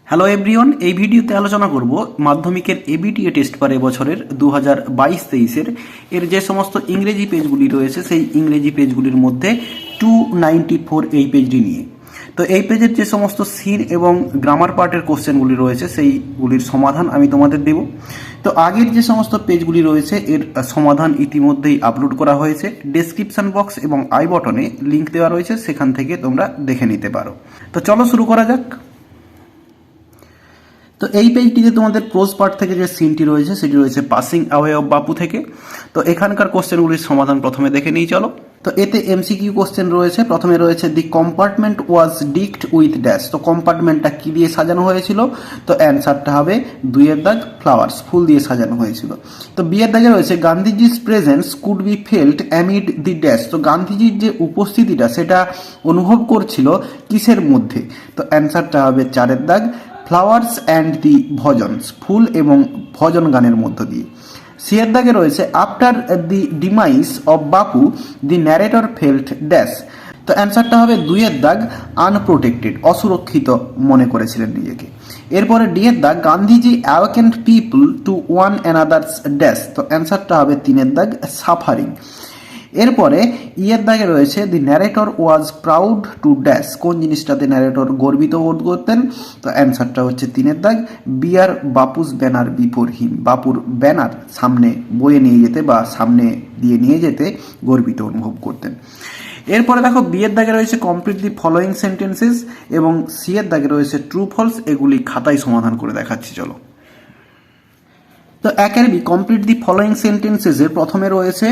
Hello everyone, এই ভিডিওতে আলোচনা করব মাধ্যমিকের এবিটিএ টেস্ট পার এবছরের 2022-23 এর যে সমস্ত ইংরেজি পেজগুলি রয়েছে সেই ইংরেজি পেজগুলির মধ্যে 294 এই পেজটি নিয়ে। তো এই পেজের যে সমস্ত সিন এবং গ্রামার পার্টের কোশ্চেনগুলি রয়েছে সেইগুলির সমাধান আমি তোমাদের দেব। তো আগের যে সমস্ত পেজগুলি রয়েছে এর সমাধান ইতিমধ্যেই আপলোড করা হয়েছে। ডেসক্রিপশন বক্স এবং আই বটনে লিঙ্ক দেওয়া রয়েছে, সেখান থেকে তোমরা দেখে নিতে পারো। তো চলো শুরু করা যাক। তো এই পেজটিতে তোমাদের প্রোজ পার্ট থেকে যে সিনটি রয়েছে সেটি রয়েছে পাসিং অ্যাওয়ে অফ বাপু থেকে। তো এখানকার কোশ্চেনগুলির সমাধান প্রথমে দেখে নিই চলো। তো এতে এমসিকিউ কোশ্চেন রয়েছে। প্রথমে রয়েছে দি কম্পার্টমেন্ট ওয়াজ ডিকড উইথ ড্যাশ। তো কম্পার্টমেন্টটা কি দিয়ে সাজানো হয়েছিল? তো অ্যান্সারটা হবে 2 দাগ ফ্লাওয়ার্স, ফুল দিয়ে সাজানো হয়েছিল। তো বিয়ের দাগে রয়েছে গান্ধীজির presence could be felt amid the dash. তো গান্ধীজির যে উপস্থিতিটা সেটা অনুভব করছিল কিসের মধ্যে? তো অ্যান্সারটা হবে 4 দাগ ফ্লাওয়ার্স অ্যান্ড দি ভজনস, ফুল এবং ভজন গানের মধ্য দিয়ে। সিয়ের দাগে রয়েছে after the demise of Bapu the narrator felt dash. তো অ্যান্সারটা হবে 2 দাগ আনপ্রোটেক্টেড, অসুরক্ষিত মনে করেছিলেন নিজেকে। এরপরে ডি এর দাগ Gandhiji awakened people to one another's dash. তো অ্যান্সারটা হবে 3 দাগ সাফারিং। এরপরে ইয়ের দাগে রয়েছে the narrator was proud to dash. কোন জিনিসটাতে ন্যারেটর গর্বিত বোধ করতেন? তো অ্যান্সারটা হচ্ছে 3 দাগ বিয়ার বাপুস ব্যানার বিফোর হিম। বাপুর ব্যানার সামনে বয়ে নিয়ে যেতে বা সামনে দিয়ে নিয়ে যেতে গর্বিত অনুভব করতেন। এরপরে দেখো বিয়ের দাগে রয়েছে কমপ্লিট দি ফলোয়িং সেন্টেন্সেস এবং সি এর দাগে রয়েছে ট্রু ফলস। এগুলি খাতায় সমাধান করে দেখাচ্ছি চলো। তো একের বি কমপ্লিট দি ফলোয়িং সেন্টেন্সেসের প্রথমে রয়েছে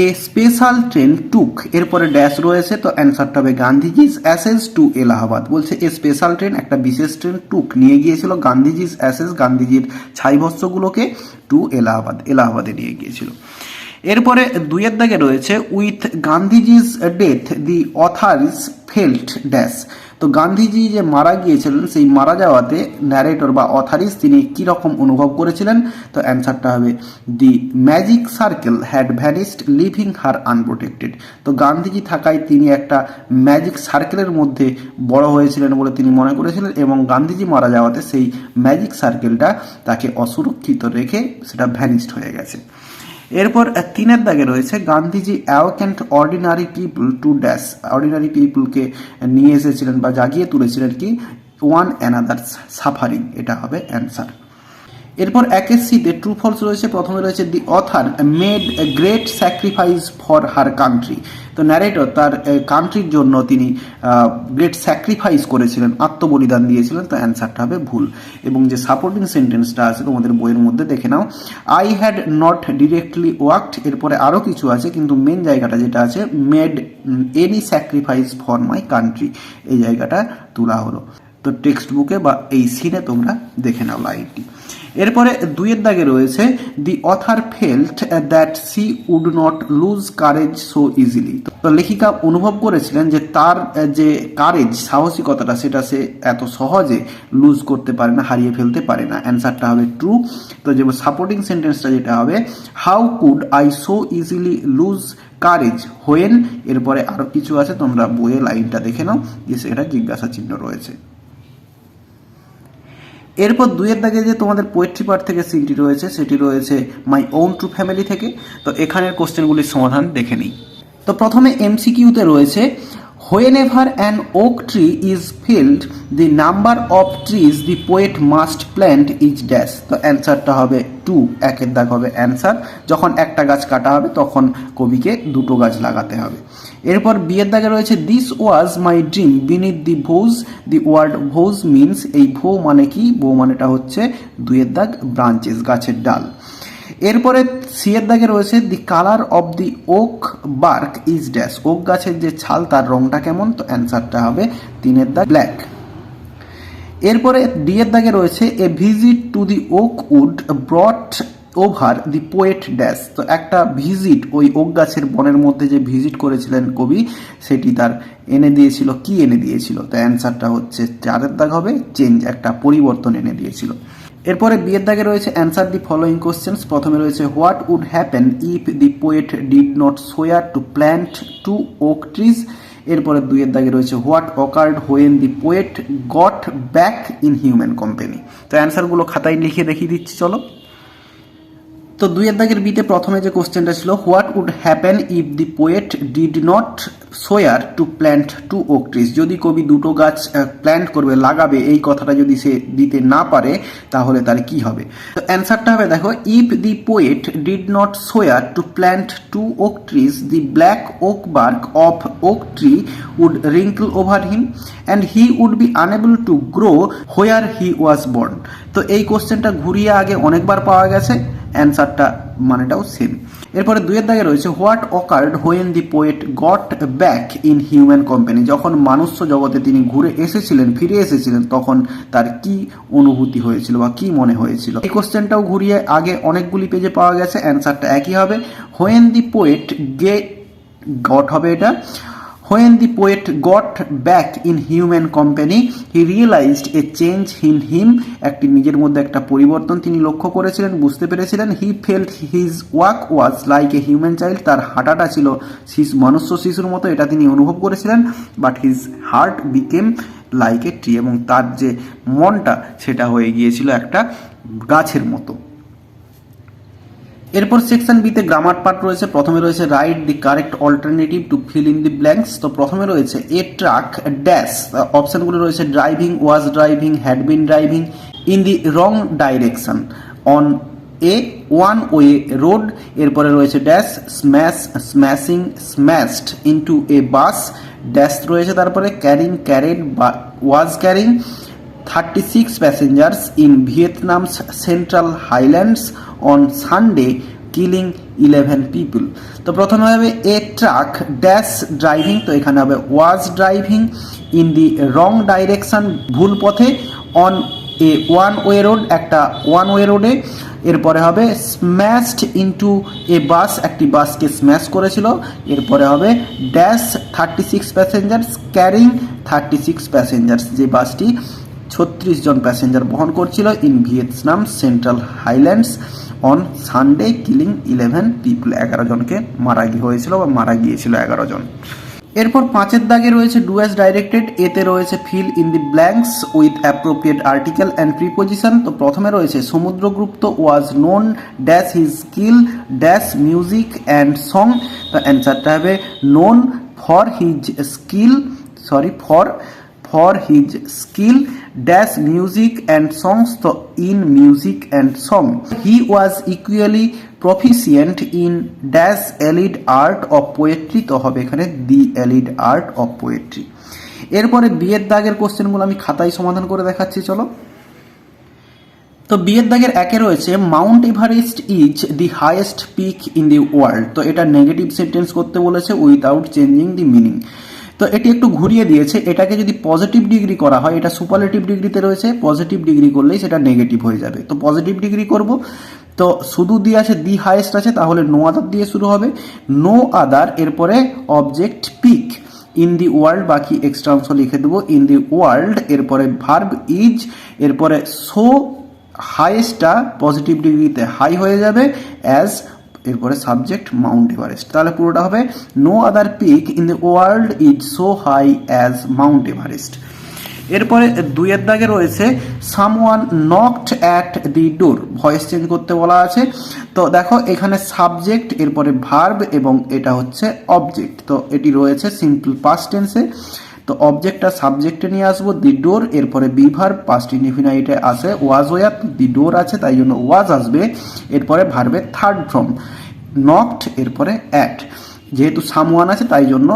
এ স্পেশাল ট্রেন টুক, এরপরে ড্যাশ রয়েছে। তো অ্যান্সারটা হবে গান্ধীজিস অ্যাসেস টু এলাহাবাদ। বলছে এ স্পেশাল ট্রেন, একটা বিশেষ ট্রেন টুক নিয়ে গিয়েছিল গান্ধীজিস অ্যাসেস, গান্ধীজির ছাইভস্যগুলোকে টু এলাহাবাদ, এলাহাবাদে নিয়ে গিয়েছিল। এরপরে 2 দাগে রয়েছে with Gandhiji's death the authorities felt dash. তো গান্ধীজি যে মারা গিয়েছিলেন সেই মারা যাওয়াতে ন্যারেটর বা অথারিস তিনি কীরকম অনুভব করেছিলেন? তো অ্যান্সারটা হবে the magic circle had vanished leaving her unprotected. তো গান্ধীজি থাকায় তিনি একটা ম্যাজিক সার্কেলের মধ্যে বড় হয়েছিলেন বলে তিনি মনে করেছিলেন এবং গান্ধীজি মারা যাওয়াতে সেই ম্যাজিক সার্কেলটা তাকে অসুরক্ষিত রেখে সেটা ভ্যানিস্ট হয়ে গেছে। এরপর 3 দাগে রয়েছে Gandhiji awakened ordinary people to dash. Ordinary পিপলকে নিয়ে এসেছিলেন বা জাগিয়ে তুলেছিলেন কি ওয়ান অ্যানাদার্স সাফারিং, এটা হবে অ্যান্সার। এরপর 1 সিতে ট্রু ফলস রয়েছে। প্রথমে রয়েছে the author made a great sacrifice for her country. তো ন্যারেটর তার কান্ট্রির জন্য তিনি গ্রেট স্যাক্রিফাইস করেছিলেন, আত্মবলিদান দিয়েছিলেন। তো অ্যান্সারটা হবে ভুল। এবং যে সাপোর্টিং সেন্টেন্সটা আছে তোমাদের বইয়ের মধ্যে দেখে নাও, I had not directly worked. এরপরে আরও কিছু আছে কিন্তু মেন জায়গাটা যেটা আছে made any sacrifice for my country, এই জায়গাটা তোলা হলো। তো টেক্সট বুকে বা এই সিনে তোমরা দেখে নাও লাইনটি। এরপরে 2 দাগে রয়েছে the author felt that she would not lose courage so easily. তো লেখিকা অনুভব করেছিলেন যে তার যে কারেজ, সাহসিকতাটা, সেটা সে এত সহজে লুজ করতে পারে না, হারিয়ে ফেলতে পারে না। অ্যান্সারটা হবে ট্রু। তো যে সাপোর্টিং সেন্টেন্সটা যেটা হবে how could I so easily lose courage when. এরপরে আরও কিছু আছে, তোমরা বইয়ে লাইনটা দেখে নাও যে সেটা জিজ্ঞাসা চিহ্ন রয়েছে। এরপর 2 দাগে যে তোমাদের পোয়েট্রি পার্ট থেকে সিনটি রয়েছে সেটি রয়েছে মাই ওন ট্রু ফ্যামিলি থেকে। তো এখানের কোশ্চেনগুলির সমাধান দেখে নিই। তো প্রথমে এমসিকিউতে রয়েছে when ever an okay tree is felt the number of trees the poet must plant is dash. তো অ্যান্সারটা হবে 2, 1 দাগ হবে অ্যান্সার। যখন একটা গাছ কাটা হবে তখন কবিকে 2টো গাছ লাগাতে হবে। এরপর বিয়ের দাগে রয়েছে this was my dream beneath the ভোজ। দি ওয়ার্ড ভোজ মিনস, এই ভো মানে কি? ভো মানেটা হচ্ছে 2 দাগ ব্রাঞ্চেস, গাছের ডাল। এরপরে সিয়ের দাগে রয়েছে the colour of the oak bark is dash. Oak গাছের যে ছাল তার রংটা কেমন? তো অ্যান্সারটা হবে 3 দাগ ব্ল্যাক। এরপরে ডি এর দাগে রয়েছে a visit to the oak wood brought over the poet dash. তো একটা ভিজিট, ওই ওক গাছের বনের মধ্যে যে ভিজিট করেছিলেন কবি সেটি তার এনে দিয়েছিল, কি এনে দিয়েছিল? তো অ্যান্সারটা হচ্ছে 4 দাগ হবে চেঞ্জ, একটা পরিবর্তন এনে দিয়েছিল। এরপরে বিয়ের দাগে রয়েছে অ্যান্সার দি ফলোয়িং কোশ্চেন্স। প্রথমে রয়েছে what would happen if the poet did not swear to plant 2 oak trees. এরপরে 2 এর দাগে রয়েছে what occurred when the poet got back in human company. তো অ্যান্সারগুলো খাতায় লিখে দেখিয়ে দিচ্ছি চলো। তো 2 এর দাগের বিতে প্রথমে যে কোশ্চেনটা ছিল, what would happen if the poet did not swear to plant 2 oak trees. যদি কবি 2টো গাছ প্ল্যান্ট করবে, লাগাবে, এই কথাটা যদি সে দিতে না পারে তাহলে তার কি হবে? তো অ্যান্সারটা হবে দেখো, if the poet did not swear to plant 2 oak trees the black oak bark of oak tree would wrinkle over him and he would be unable to grow where he was born. তো এই কোশ্চেনটা ঘুরিয়ে আগে অনেকবার পাওয়া গেছে, অ্যান্সারটা মানেটাও same. এরপরে 2 এর দাগে রয়েছে what occurred when the poet got back in human company. যখন মানুষ্য জগতে তিনি ঘুরে এসেছিলেন, ফিরে এসেছিলেন, তখন তার কি অনুভূতি হয়েছিল বা কি মনে হয়েছিল? এই কোশ্চেনটাও ঘুরিয়ে আগে অনেকগুলি পেজে পাওয়া গেছে, অ্যান্সারটা একই হবে। হোয়েন দি পোয়েট গট হবে এটা। When the poet got back in human company, he realized a change in him. একটি নিজের মধ্যে একটা পরিবর্তন তিনি লক্ষ্য করেছিলেন, বুঝতে পেরেছিলেন। He felt his walk was like a human child. তার হাঁটাটা ছিল মনুষ্য শিশুর মতো, এটা তিনি অনুভব করেছিলেন। But his heart became like a tree. এবং তার যে মনটা সেটা হয়ে গিয়েছিল একটা গাছের মতো। এরপর সেকশন বিতে গ্রামার পার্ট রয়েছে। প্রথমে রয়েছে write the correct alternative to fill in the blanks. তো প্রথমে রয়েছে এ ট্রাক ড্যাশ, অপশনগুলো রয়েছে driving, was driving, had been driving in the wrong direction on a one way road. এরপরে রয়েছে dash smashing smashed into a bus dash রয়েছে, তারপরে carrying carried বা was carrying 36 passengers in Vietnam's Central Highlands on Sunday, killing 11 people. তো প্রথমে হবে এ truck dash driving, তো এখানে হবে ওয়াজ driving in the wrong direction, ভুল পথে, on a one way road, একটা ওয়ান ওয়ে রোডে। এরপরে হবে স্ম্যাশড ইনটু এ বাস, একটি বাসকে স্ম্যাশ করেছিল। এরপরে হবে ড্যাশ 36 প্যাসেঞ্জার্স ক্যারিং 36 প্যাসেঞ্জার্স, যে বাসটি 36 জন প্যাসেঞ্জার বহন করছিল। In Vietnam central Highlands on Sunday, killing 11 people, 11 জনকে মারা হয়েছিল বা মারা গিয়েছিল 11 জন। এরপর 5 এর দাগে রয়েছে ডু অ্যাজ ডাইরেক্টেড। এতে রয়েছে fill in the blanks with appropriate article and preposition. তো প্রথমে রয়েছে Samudragupta was known dash his skill dash music and song. তো অ্যান্সারটা হবে known for his skill, for his skill dash music and songs, so in music and song. He was equally proficient in dash allied art of poetry, তো হবে এখানে the allied art of poetry। এরপরে বিয়ের দাগের কোশ্চেনগুলো আমি খাতায় সমাধান করে দেখাচ্ছি চলো। তো বিয়ের দাগের একে রয়েছে Mount Everest is the highest peak in the world. তো এটা নেগেটিভ সেন্টেন্স করতে বলেছে উইদাউট চেঞ্জিং দি মিনিং। তো এটি একটু ঘুরিয়ে দিয়েছে, এটাকে যদি পজিটিভ ডিগ্রি করা হয়, এটা সুপারলেটিভ ডিগ্রিতে রয়েছে, পজিটিভ ডিগ্রি করলেই সেটা নেগেটিভ হয়ে যাবে। তো পজিটিভ ডিগ্রি করব, তো শুধু দিয়ে আছে দি হাইয়েস্ট আছে, তাহলে নো আদার দিয়ে শুরু হবে, নো আদার, এরপরে object peak in the world, বাকি এক্সট্রা অংশ লিখে দেবো ইন দি ওয়ার্ল্ড, এরপরে ভার্ব ইজ, এরপরে সো হাইয়েস্টটা পজিটিভ ডিগ্রিতে হাই হয়ে যাবে অ্যাজ, এরপরে সাবজেক্ট মাউন্ট এভারেস্ট। তাহলে পুরোটা হবে no other peak in the world is so high as Mount Everest. এরপরে 2 এর দাগে রয়েছে someone knocked at the door, voice change করতে বলা আছে। তো দেখো এখানে সাবজেক্ট, এরপরে ভার্ব এবং এটা হচ্ছে অবজেক্ট। তো এটি রয়েছে সিম্পল পাস্ট টেন্সে। তো অবজেক্টটা সাবজেক্টে নিয়ে আসবো দি ডোর, এরপরে বি ভার্ব পাস্ট ইনডিফিনাইটে আসে ওয়াজ ওয়ার, দি ডোর আছে তাই জন্য ওয়াজ আসবে। এরপরে ভার্বের থার্ড ফর্ম নকড, এরপরে অ্যাট, যেহেতু সামওয়ান আছে তাই জন্য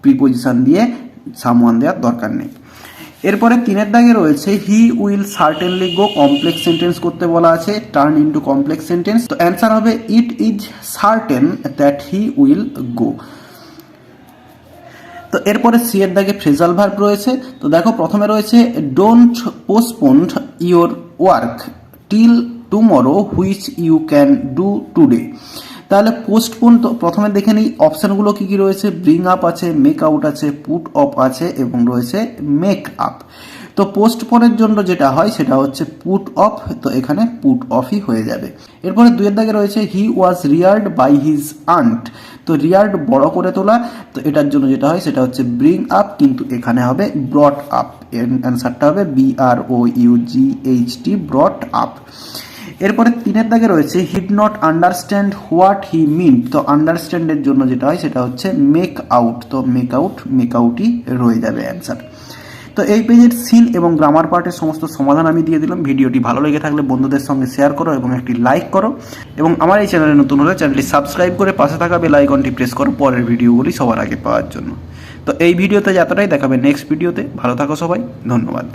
প্রিপোজিশন দিয়ে সামওয়ান দেওয়ার দরকার নেই। এরপরে 3 এর দাগে রয়েছে he will certainly go, complex sentence করতে বলা আছে, টার্ন ইনটু কমপ্লেক্স সেন্টেন্স। তো অ্যান্সার হবে it is certain that he will go. তো এরপরে সি এর দাগে ফ্রেজাল ভার্ব রয়েছে। তো দেখো প্রথমে রয়েছে don't postpone your work till tomorrow which you can do today. তাহলে পোস্টপোন, তো প্রথমে দেখে নিই অপশানগুলো কী কী রয়েছে। ব্রিং আপ আছে, মেক আউট আছে, পুট অফ আছে এবং রয়েছে মেক আপ। তো পোস্টপনের জন্য যেটা হয় সেটা হচ্ছে পুট অফ, তো এখানে পুট অফই হয়ে যাবে। এরপরে 2 দাগে রয়েছে হি ওয়াজ রিয়ার্ড বাই হিজ আন্ট, তো রিয়ার্ড বড় করে তোলা, তো এটার জন্য যেটা হয় সেটা হচ্ছে ব্রিং আপ, কিন্তু এখানে হবে ব্রট আপ, অ্যান্সারটা হবে BROUGHT, ব্রট আপ। এরপরে 3 দাগে রয়েছে হিড নট আন্ডারস্ট্যান্ড হোয়াট হি মিন, তো আন্ডারস্ট্যান্ডের জন্য যেটা হয় সেটা হচ্ছে মেক আউট, তো মেক আউটই রয়ে যাবে অ্যান্সার। তো এই পেজের সিন এবং গ্রামার পার্টের সমস্ত সমাধান আমি দিয়ে দিলাম। ভিডিওটি ভালো লেগে থাকলে বন্ধুদের সঙ্গে শেয়ার করো এবং একটি লাইক করো, এবং আমার এই চ্যানেলে নতুন হলে চ্যানেলটি সাবস্ক্রাইব করে পাশে থাকা বেল আইকনটি প্রেস করো পরের ভিডিওগুলি সবার আগে পাওয়ার জন্য। তো এই ভিডিওতে যতটাই, দেখাবে নেক্সট ভিডিওতে। ভালো থাকো সবাই, ধন্যবাদ।